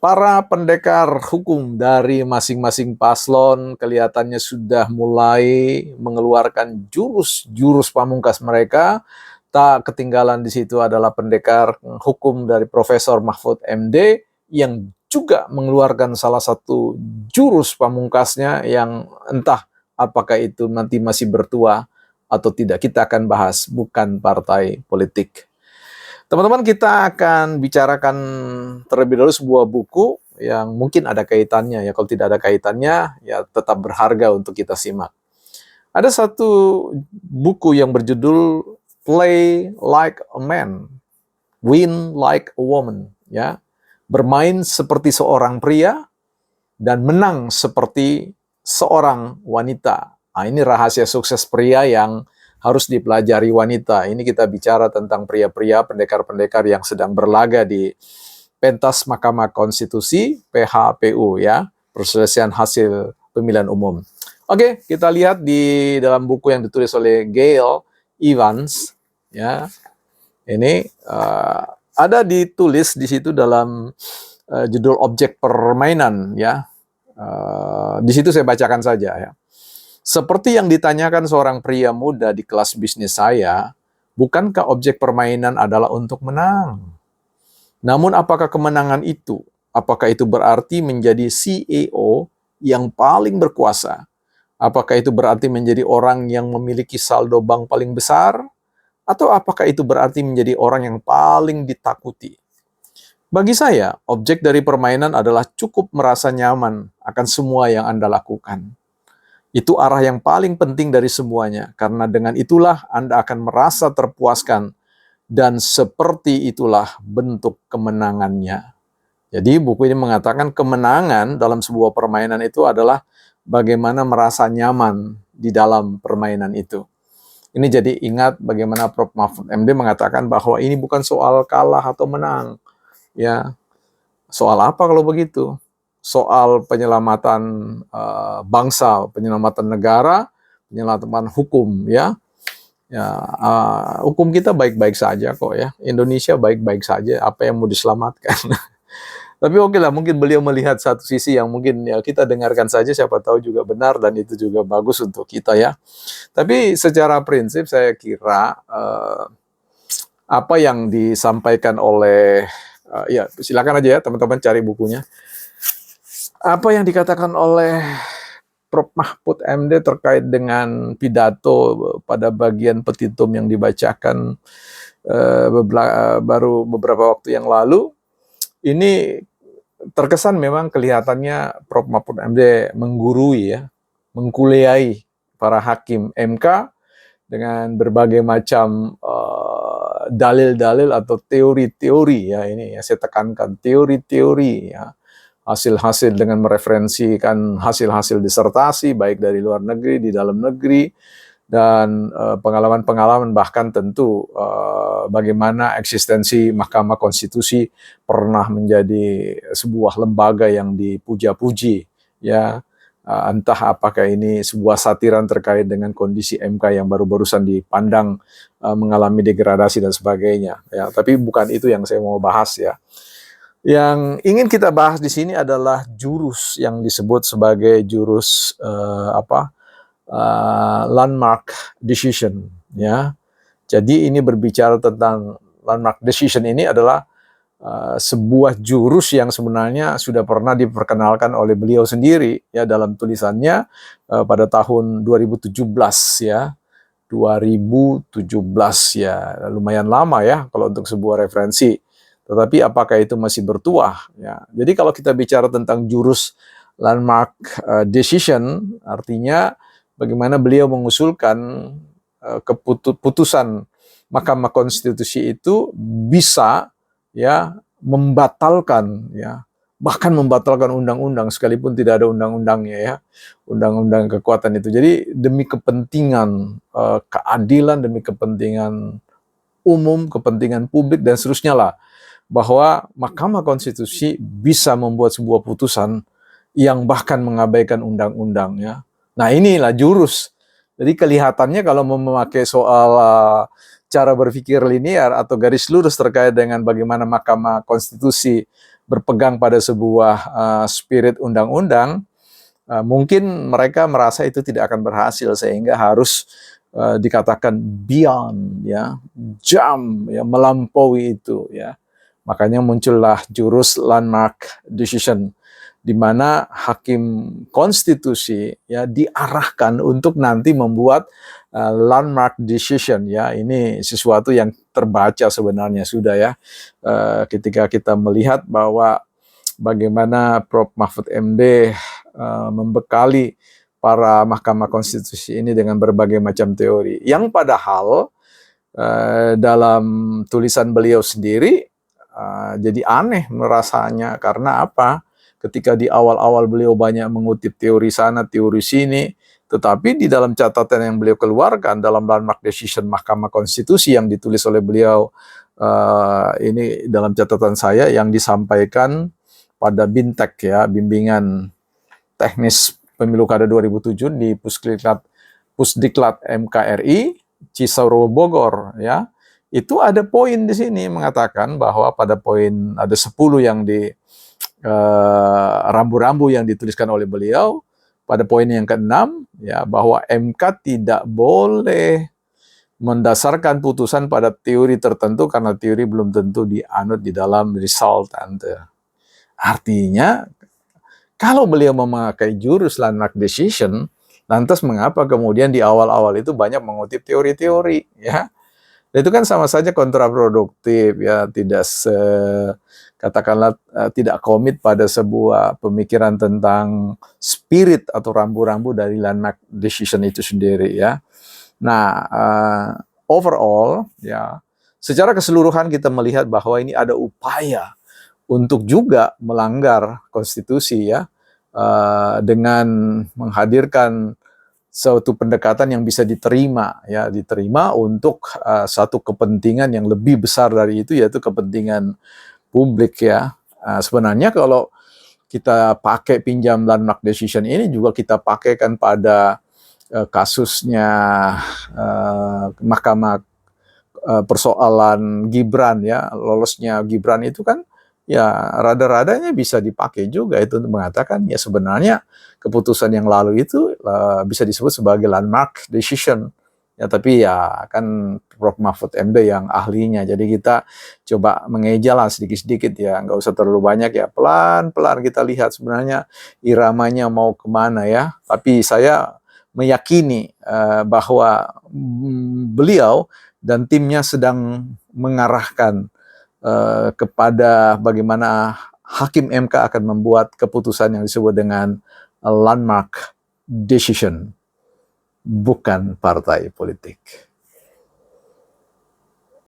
Para pendekar hukum dari masing-masing paslon kelihatannya sudah mulai mengeluarkan jurus-jurus pamungkas mereka. Tak ketinggalan di situ adalah pendekar hukum dari Profesor Mahfud MD yang juga mengeluarkan salah satu jurus pamungkasnya yang entah apakah itu nanti masih bertuah atau tidak. Kita akan bahas, bukan partai politik. Teman-teman, kita akan bicarakan terlebih dahulu sebuah buku yang mungkin ada kaitannya ya. Kalau tidak ada kaitannya, ya tetap berharga untuk kita simak. Ada satu buku yang berjudul Play Like a Man, Win Like a Woman, ya. Bermain seperti seorang pria dan menang seperti seorang wanita. Nah, ini rahasia sukses pria yang harus dipelajari wanita. Ini kita bicara tentang pria-pria, pendekar-pendekar yang sedang berlaga di pentas Mahkamah Konstitusi, PHPU ya, perselisihan hasil pemilihan umum. Oke, kita lihat di dalam buku yang ditulis oleh Gail Evans ya. Ini ada ditulis di situ dalam judul objek permainan ya. Di situ saya bacakan saja ya. Seperti yang ditanyakan seorang pria muda di kelas bisnis saya, bukankah objek permainan adalah untuk menang? Namun apakah kemenangan itu? Apakah itu berarti menjadi CEO yang paling berkuasa? Apakah itu berarti menjadi orang yang memiliki saldo bank paling besar? Atau apakah itu berarti menjadi orang yang paling ditakuti? Bagi saya, objek dari permainan adalah cukup merasa nyaman akan semua yang Anda lakukan. Itu arah yang paling penting dari semuanya, karena dengan itulah Anda akan merasa terpuaskan, dan seperti itulah bentuk kemenangannya. Jadi buku ini mengatakan kemenangan dalam sebuah permainan itu adalah bagaimana merasa nyaman di dalam permainan itu. Ini jadi ingat bagaimana Prof. Mahfud MD mengatakan bahwa ini bukan soal kalah atau menang. Ya, soal apa kalau begitu? Soal penyelamatan bangsa, penyelamatan negara, penyelamatan hukum ya. Hukum kita baik-baik saja kok ya. Indonesia baik-baik saja, apa yang mau diselamatkan. Tapi oke lah, mungkin beliau melihat satu sisi yang mungkin ya kita dengarkan saja, siapa tahu juga benar dan itu juga bagus untuk kita ya. Tapi secara prinsip saya kira apa yang disampaikan oleh ya silakan aja ya teman-teman cari bukunya. Apa yang dikatakan oleh Prof. Mahfud MD terkait dengan pidato pada bagian petitum yang dibacakan baru beberapa waktu yang lalu, ini terkesan memang kelihatannya Prof. Mahfud MD menggurui ya, mengkuliahi para hakim MK dengan berbagai macam dalil-dalil atau teori-teori ya, ini ya saya tekankan teori-teori ya. Hasil-hasil dengan mereferensikan hasil-hasil disertasi baik dari luar negeri, di dalam negeri, dan pengalaman-pengalaman bahkan tentu bagaimana eksistensi Mahkamah Konstitusi pernah menjadi sebuah lembaga yang dipuja-puji ya, entah apakah ini sebuah satiran terkait dengan kondisi MK yang baru-barusan dipandang mengalami degradasi dan sebagainya ya, tapi bukan itu yang saya mau bahas ya. Yang ingin kita bahas di sini adalah jurus yang disebut sebagai jurus landmark decision ya. Jadi ini berbicara tentang landmark decision, ini adalah sebuah jurus yang sebenarnya sudah pernah diperkenalkan oleh beliau sendiri ya dalam tulisannya pada tahun 2017 ya. 2017 ya, lumayan lama ya kalau untuk sebuah referensi. Tetapi apakah itu masih bertuah? Ya. Jadi kalau kita bicara tentang jurus landmark decision, artinya bagaimana beliau mengusulkan keputusan Mahkamah Konstitusi itu bisa ya membatalkan ya, bahkan membatalkan undang-undang sekalipun tidak ada undang-undangnya ya, undang-undang kekuatan itu. Jadi demi kepentingan keadilan, demi kepentingan umum, kepentingan publik dan seterusnya lah, bahwa Mahkamah Konstitusi bisa membuat sebuah putusan yang bahkan mengabaikan undang-undang ya. Nah inilah jurus. Jadi kelihatannya kalau memakai soal cara berpikir linear atau garis lurus terkait dengan bagaimana Mahkamah Konstitusi berpegang pada sebuah spirit undang-undang, mungkin mereka merasa itu tidak akan berhasil sehingga harus dikatakan beyond, ya, jam, ya, melampaui itu, ya. Makanya muncullah jurus landmark decision, di mana hakim konstitusi, ya, diarahkan untuk nanti membuat landmark decision, ya. Ini sesuatu yang terbaca sebenarnya sudah, ya, ketika kita melihat bahwa bagaimana Prof. Mahfud MD membekali para Mahkamah Konstitusi ini dengan berbagai macam teori, yang padahal dalam tulisan beliau sendiri jadi aneh merasanya. Karena apa? Ketika di awal-awal beliau banyak mengutip teori sana, teori sini, tetapi di dalam catatan yang beliau keluarkan dalam landmark decision Mahkamah Konstitusi yang ditulis oleh beliau, ini dalam catatan saya yang disampaikan pada BINTEK, ya, bimbingan teknis pemilu kada 2007 di Pusdiklat MKRI Cisarua Bogor, ya. Itu ada poin di sini mengatakan bahwa pada poin ada 10 yang di rambu-rambu yang dituliskan oleh beliau. Pada poin yang ke-6, ya, bahwa MK tidak boleh mendasarkan putusan pada teori tertentu karena teori belum tentu dianut di dalam resultante. Artinya, kalau beliau memakai jurus landmark decision, lantas mengapa kemudian di awal-awal itu banyak mengutip teori-teori, ya? Itu kan sama saja kontraproduktif, ya, katakanlah tidak komit pada sebuah pemikiran tentang spirit atau rambu-rambu dari landmark decision itu sendiri, ya. Nah, overall, ya, secara keseluruhan kita melihat bahwa ini ada upaya untuk juga melanggar konstitusi, ya, dengan menghadirkan suatu pendekatan yang bisa diterima, ya, diterima untuk satu kepentingan yang lebih besar dari itu, yaitu kepentingan publik, ya. Sebenarnya kalau kita pakai pinjam landmark decision ini juga kita pakaikan pada kasusnya Mahkamah persoalan Gibran, ya, lolosnya Gibran itu kan, ya, rada-radanya bisa dipakai juga itu untuk mengatakan, ya, sebenarnya keputusan yang lalu itu bisa disebut sebagai landmark decision, ya. Tapi ya kan Prof. Mahfud MD yang ahlinya, jadi kita coba mengeja lah sedikit-sedikit, ya, nggak usah terlalu banyak, ya, pelan-pelan kita lihat sebenarnya iramanya mau kemana, ya. Tapi saya meyakini bahwa beliau dan timnya sedang mengarahkan kepada bagaimana hakim MK akan membuat keputusan yang disebut dengan landmark decision, bukan partai politik.